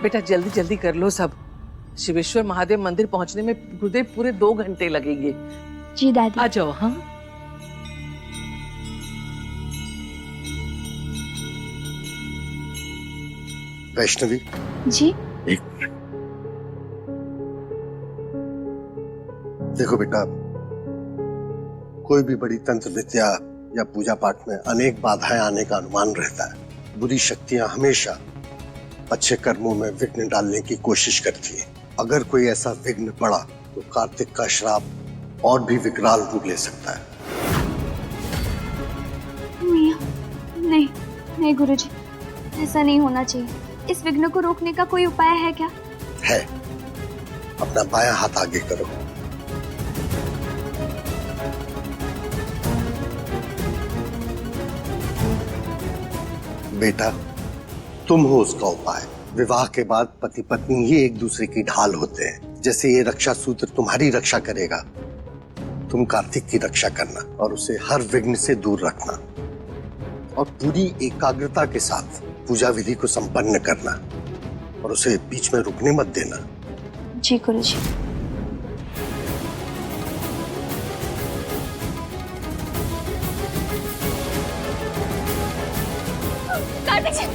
बेटा जल्दी जल्दी कर लो सब। शिवेश्वर महादेव मंदिर पहुंचने में गुरुदेव पूरे 2 घंटे लगेंगे। जी दादी। आ जाओ। हाँ वैष्णवी जी। एक मिनट। देखो बेटा, कोई भी बड़ी तंत्र विद्या या पूजा पाठ में अनेक बाधाएं आने का अनुमान रहता है। बुरी शक्तियां हमेशा अच्छे कर्मों में विघ्न डालने की कोशिश करती है। अगर कोई ऐसा विघ्न पड़ा तो कार्तिक का श्राप और भी विकराल रूप ले सकता है। नहीं नहीं गुरुजी, ऐसा नहीं होना चाहिए। इस विघ्न को रोकने का कोई उपाय है क्या? है। अपना बायां हाथ आगे करो। बेटा, तुम हो उसका उपाय। विवाह के बाद पति पत्नी ही एक दूसरे की ढाल होते हैं। जैसे ये रक्षा सूत्र तुम्हारी रक्षा करेगा, तुम कार्तिक की रक्षा करना और उसे हर विघ्न से दूर रखना और पूरी एकाग्रता के साथ पूजा विधि को संपन्न करना और उसे बीच में रुकने मत देना। जी गुरुजी। कार्तिक जी।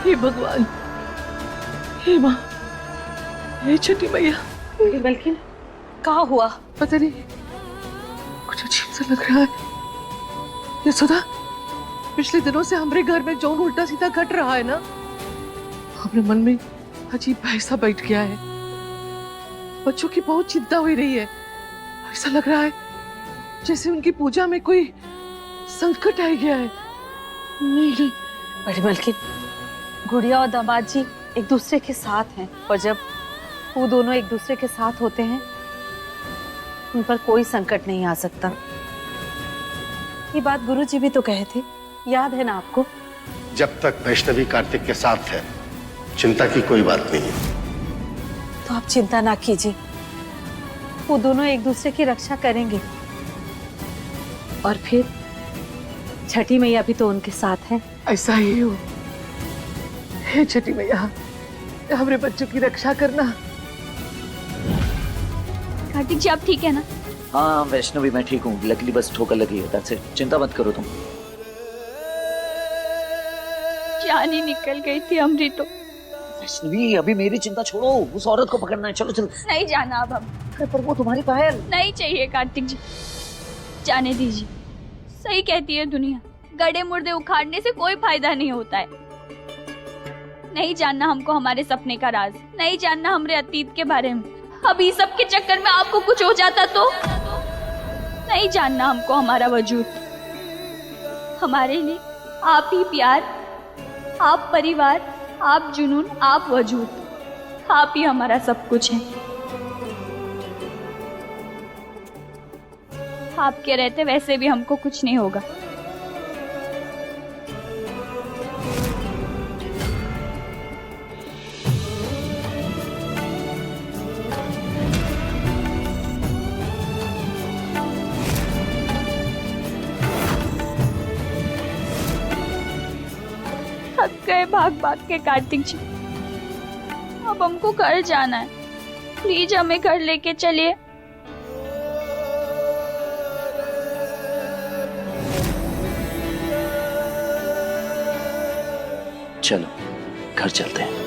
हे भगवान, हे माँ, हे छठी मैया। बल्कि कहाँ हुआ? पता नहीं, कुछ अजीब सा लग रहा है। यशोदा, पिछले दिनों से हमारे घर में जो उल्टा सीधा घट रहा है ना, हमारे मन में अजीब भय सा बैठ गया है। बच्चों की बहुत चिंता हो रही है। ऐसा लग रहा है जैसे उनकी पूजा में कोई संकट आ गया है। नहीं। बड़ी बल्कि गुड़िया और दामाद जी एक दूसरे के साथ हैं, और जब वो दोनों एक दूसरे के साथ होते हैं उन पर कोई संकट नहीं आ सकता। ये बात गुरुजी भी तो कहे थे, याद है ना आपको? जब तक वैष्णवी कार्तिक के साथ है, चिंता की कोई बात नहीं। तो आप चिंता ना कीजिए, वो दोनों एक दूसरे की रक्षा करेंगे। और फिर छठी मैया भी तो उनके साथ है। ऐसा ही हो। हे छठी मैया, हमारे बच्चों की रक्षा करना। कार्तिक जी आप ठीक है ना? हाँ वैष्णवी, मैं ठीक हूँ। लकीली बस ठोकर लगी है, that's it। चिंता मत करो तुम। जान ही निकल गई थी हमारी तो। वैष्णवी, अभी मेरी चिंता छोड़ो, उस औरत को पकड़ना है। चलो चलो। नहीं जाना अब हम। पर वो तुम्हारी पायल। नहीं चाहिए कार्तिक जी, जाने दीजिए। सही कहती है दुनिया, गड़े मुर्दे उखाड़ने से कोई फायदा नहीं होता है। नहीं जानना हमको हमारे सपने का राज, नहीं जानना हमारे अतीत के बारे में। अभी सब के चक्कर में आपको कुछ हो जाता तो? नहीं जानना हमको हमारा वजूद। हमारे लिए आप ही प्यार, आप परिवार, आप जुनून, आप वजूद, आप ही हमारा सब कुछ है। आपके रहते वैसे भी हमको कुछ नहीं होगा। थक गए भाग भाग के कार्तिक जी, अब हमको घर जाना है। प्लीज हमें घर लेके चलिए। चलो घर चलते हैं।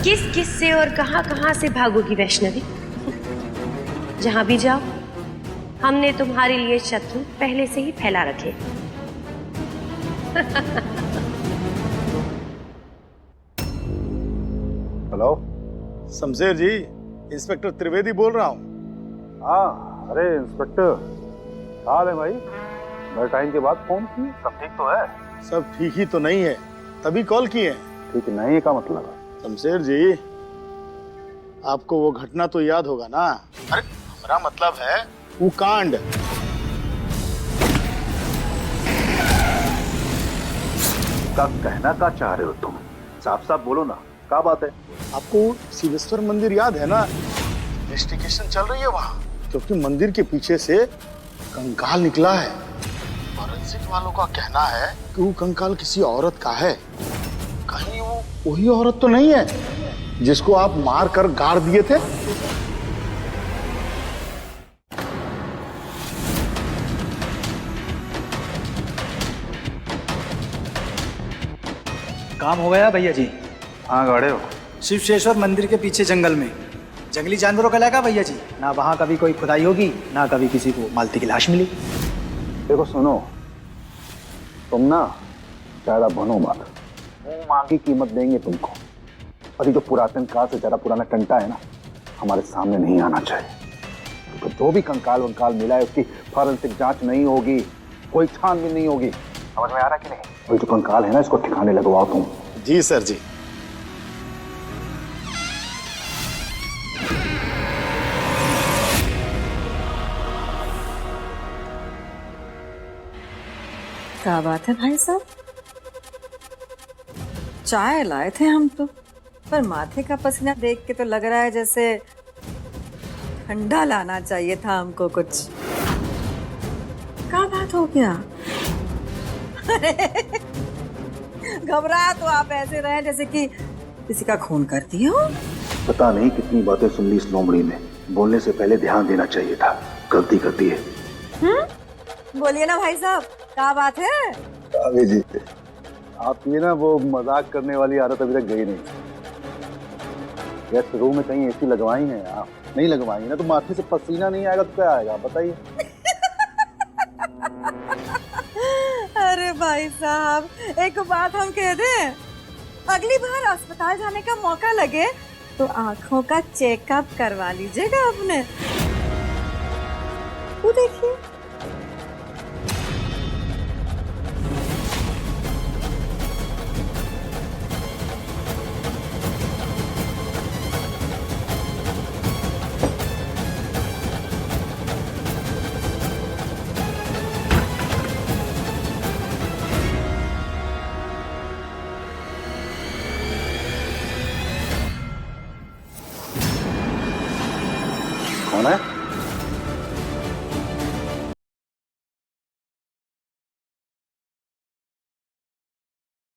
किस किस से और कहां कहां से भागोगी वैष्णवी? जहां भी जाओ, हमने तुम्हारे लिए शत्रु पहले से ही फैला रखे। हेलो शमशेर जी, इंस्पेक्टर त्रिवेदी बोल रहा हूँ। हाँ, अरे इंस्पेक्टर, हाल है भाई? बड़े टाइम के बाद फोन की। सब ठीक तो है? सब ठीक ही तो नहीं है, तभी कॉल किए। ठीक नहीं है का मतलब? शमशेर जी, आपको वो घटना तो याद होगा ना? अरे हमारा मतलब है वो कांड का कहना क्या चाह रहे हो तुम? साफ साफ बोलो ना, क्या बात है? आपको सिद्धेश्वर मंदिर याद है ना? इन्वेस्टिगेशन चल रही है वहाँ, क्योंकि मंदिर के पीछे से कंकाल निकला है। फॉरेंसिक वालों का कहना है कि वो कंकाल किसी औरत का है। कहीं वो वही औरत तो नहीं है जिसको आप मार कर गाड़ दिए थे? काम हो गया भैया जी। हाँ गाड़े हो। शिवशेश्वर मंदिर के पीछे जंगल में जंगली जानवरों का इलाका भैया जी। ना वहाँ कभी कोई खुदाई होगी, ना कभी किसी को मालती की लाश मिली। देखो सुनो, तुम ना ज्यादा बनो मत, मुंह मांगी कीमत देंगे तुमको। और ये जो पुरातन काल से ज्यादा पुराना टंटा है ना, हमारे सामने नहीं आना चाहिए। तो जो भी कंकाल वंकाल मिला है उसकी फॉरेंसिक जांच नहीं होगी, कोई छानबीन नहीं होगी। समझ में आ रहा कि नहीं? वही जो कंकाल है ना, इसको ठिकाने लगवाओ तुम। जी सर जी। क्या बात है भाई साहब, चाय लाए थे हम तो, पर माथे का पसीना देख के तो लग रहा है जैसे ठंडा लाना चाहिए था हमको कुछ। क्या बात हो गया? घबरा तो आप ऐसे रहे जैसे कि किसी का खून कर दिया हो। पता नहीं कितनी बातें सुन ली इस लोमड़ी ने, बोलने से पहले ध्यान देना चाहिए था। गलती करती है। बोलिए ना भाई साहब, क्या बात है? अबे जी, आपकी ना वो मजाक करने वाली आदत अभी तक गई नहीं। गेस्ट रूम में कहीं एसी लगवाई है आप? नहीं लगवाई है ना, तो माथे से पसीना नहीं आएगा तो क्या आएगा बताइए? अरे भाई साहब, एक बात हम कह दें, अगली बार अस्पताल जाने का मौका लगे तो आंखों का चेकअप करवा लीजिएगा अपने। वो देखिए, कौन है?